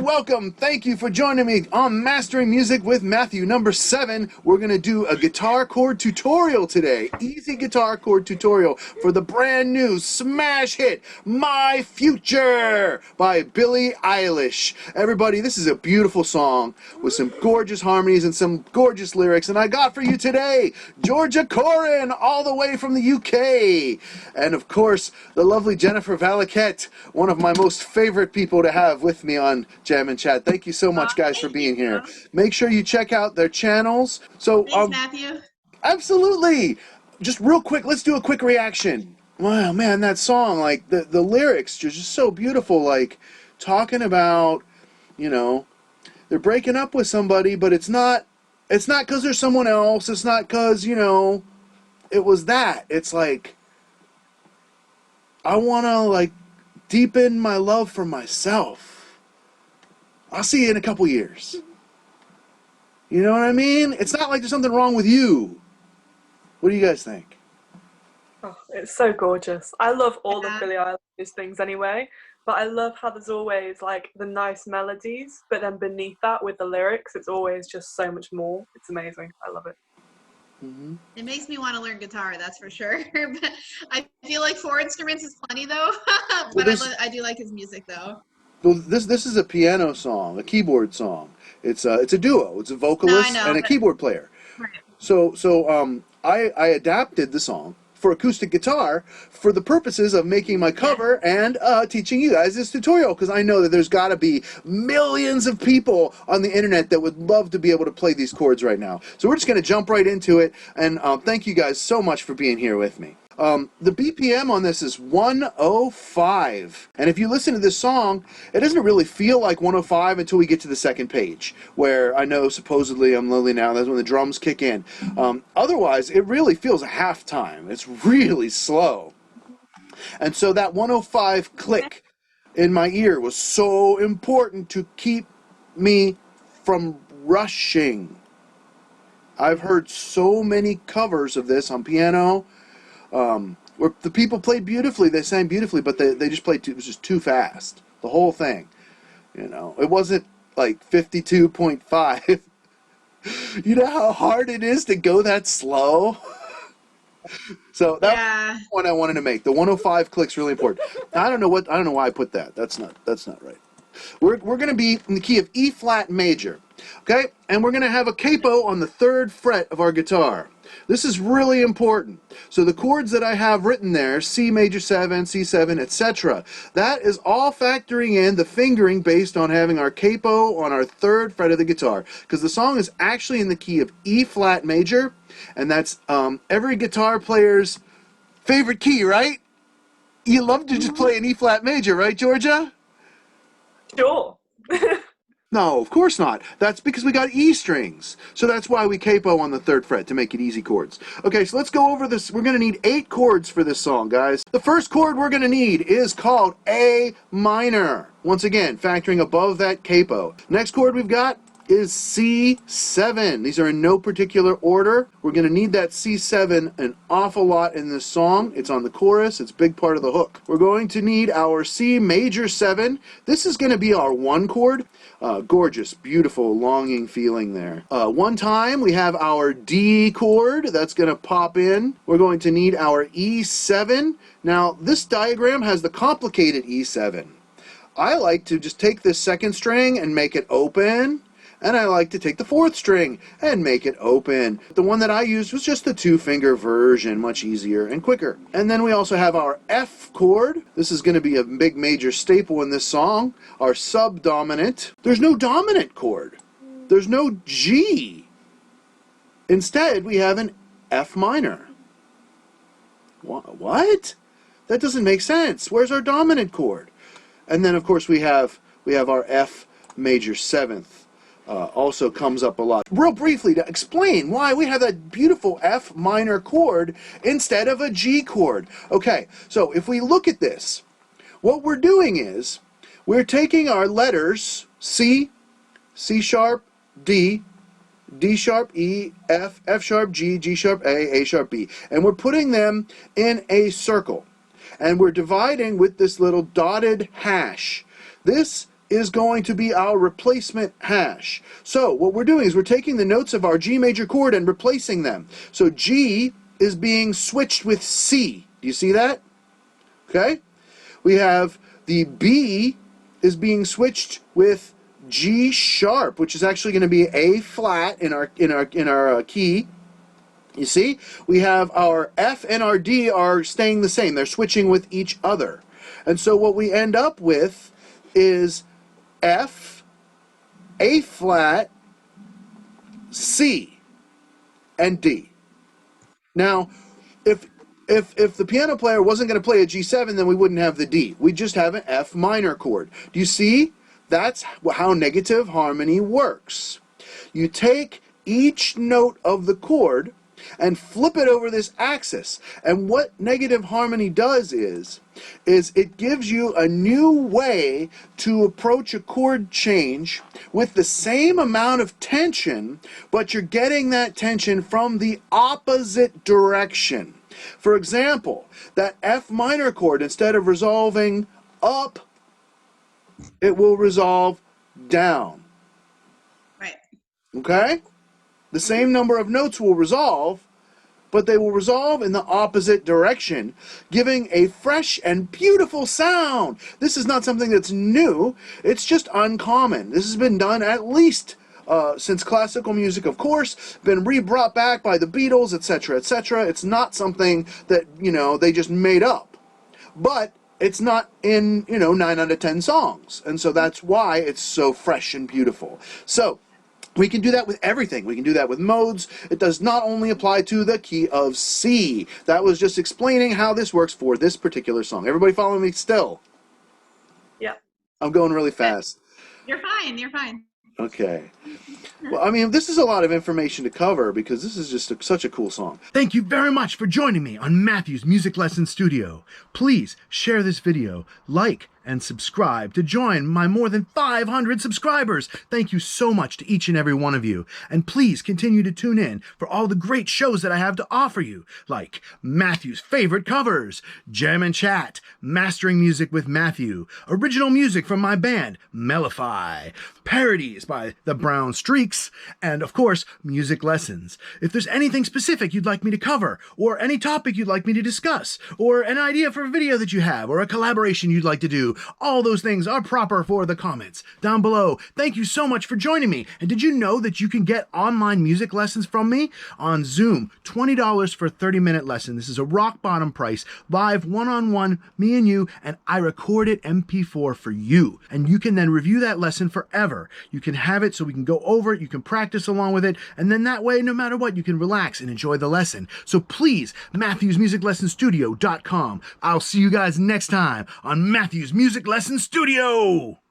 welcome. Thank you for joining me on Mastering Music with Matthew number 7. We're going to do a guitar chord tutorial today. Easy guitar chord tutorial for the brand new smash hit, My Future by Billie Eilish. Everybody, this is a beautiful song with some gorgeous harmonies and some gorgeous lyrics. And I got for you today, Georgia Corin, all the way from the UK. And of course, the lovely Jennifer Valaquette, one of my most favorite people to have with me on Jam and Chat. Thank you so much, guys, for being here. Make sure you check out their channels. So, thanks, Matthew. Absolutely. Just real quick, let's do a quick reaction. Wow, man, that song, like, the lyrics are just so beautiful, like, talking about, you know, they're breaking up with somebody, but it's not because there's someone else, it's not because, you know, it was that. It's like, I want to, like, deepen my love for myself. I'll see you in a couple years. You know what I mean? It's not like there's something wrong with you. What do you guys think? Oh, it's so gorgeous. I love all of Billie Eilish's things anyway, but I love how there's always like the nice melodies, but then beneath that with the lyrics, it's always just so much more. It's amazing. I love it. Mm-hmm. It makes me want to learn guitar, that's for sure. But I feel like 4 instruments is plenty though. But well, I do like his music though. Well, this is a piano song, a keyboard song. It's a duo. It's a vocalist and a keyboard player. Right. So I adapted the song for acoustic guitar for the purposes of making my cover and teaching you guys this tutorial, because I know that there's got to be millions of people on the internet that would love to be able to play these chords right now. So we're just going to jump right into it, and thank you guys so much for being here with me. The BPM on this is 105, and if you listen to this song, it doesn't really feel like 105 until we get to the second page, where I know supposedly I'm lonely now. That's when the drums kick in. Otherwise, it really feels a half time. It's really slow, and so that 105 click in my ear was so important to keep me from rushing. I've heard so many covers of this on piano, where the people played beautifully, they sang beautifully, but they just played it was just too fast. The whole thing, you know, it wasn't like 52.5. You know how hard it is to go that slow. So that's the point I wanted to make. The 105 click's really important. I don't know why I put that. That's not right. We're going to be in the key of E flat major, okay? And we're going to have a capo on the 3rd fret of our guitar. This is really important. So the chords that I have written there, C major 7, C7, etc., that is all factoring in the fingering based on having our capo on our 3rd fret of the guitar, because the song is actually in the key of E flat major, and that's every guitar player's favorite key, right? You love to just play an E flat major, right, Georgia? Sure. No, of course not. That's because we got E strings. So that's why we capo on the 3rd fret, to make it easy chords. Okay, so let's go over this. We're going to need 8 chords for this song, guys. The first chord we're going to need is called A minor. Once again, factoring above that capo. Next chord we've got is C7. These are in no particular order. We're going to need that C7 an awful lot in this song. It's on the chorus. It's a big part of the hook. We're going to need our C major 7. This is going to be our 1 chord. Gorgeous, beautiful, longing feeling there. One time we have our D chord. That's going to pop in. We're going to need our E7. Now, this diagram has the complicated E7. I like to just take this 2nd string and make it open. And I like to take the 4th string and make it open. The one that I used was just the 2-finger version, much easier and quicker. And then we also have our F chord. This is going to be a big major staple in this song. Our subdominant. There's no dominant chord. There's no G. Instead, we have an F minor. What? That doesn't make sense. Where's our dominant chord? And then, of course, we have our F major 7th. Also comes up a lot. Real briefly, to explain why we have that beautiful F minor chord instead of a G chord. Okay, so if we look at this, what we're doing is we're taking our letters C, C sharp, D, D sharp, E, F, F sharp, G, G sharp, A sharp, B, and we're putting them in a circle. And we're dividing with this little dotted hash. This is going to be our replacement hash. So what we're doing is we're taking the notes of our G major chord and replacing them. So G is being switched with C. Do you see that? Okay? We have the B is being switched with G sharp, which is actually going to be A flat in our key. You see? We have our F and our D are staying the same. They're switching with each other. And so what we end up with is F, A flat, C, and D. Now, if the piano player wasn't going to play a G7, then we wouldn't have the D. We'd just have an F minor chord. Do you see? That's how negative harmony works. You take each note of the chord and flip it over this axis. And what negative harmony does is it gives you a new way to approach a chord change with the same amount of tension, but you're getting that tension from the opposite direction. For example, that F minor chord, instead of resolving up, it will resolve down. Right. Okay? The same number of notes will resolve, but they will resolve in the opposite direction, giving a fresh and beautiful sound. This is not something that's new. It's just uncommon. This has been done at least since classical music, of course, been re-brought back by the Beatles, etc., etc. It's not something that, they just made up. But it's not in, 9 out of 10 songs. And so that's why it's so fresh and beautiful. So we can do that with everything. We can do that with modes. It does not only apply to the key of C. That was just explaining how this works for this particular song. Everybody follow me still? Yeah. I'm going really fast. You're fine. You're fine. Okay. Well, I mean, this is a lot of information to cover because this is just such a cool song. Thank you very much for joining me on Matthew's Music Lesson Studio. Please share this video, like, and subscribe to join my more than 500 subscribers. Thank you so much to each and every one of you. And please continue to tune in for all the great shows that I have to offer you, like Matthew's Favorite Covers, Jam and Chat, Mastering Music with Matthew, original music from my band, Mellify, parodies by the Brown Streaks, and of course, music lessons. If there's anything specific you'd like me to cover, or any topic you'd like me to discuss, or an idea for a video that you have, or a collaboration you'd like to do, all those things are proper for the comments down below. Thank you so much for joining me. And did you know that you can get online music lessons from me on Zoom? $20 for a 30-minute lesson. This is a rock bottom price, live one-on-one, me and you, and I record it MP4 for you. And you can then review that lesson forever. You can have it so we can go over it, you can practice along with it, and then that way, no matter what, you can relax and enjoy the lesson. So please, MatthewsMusicLessonStudio.com. I'll see you guys next time on Matthew's Music Lesson Studio.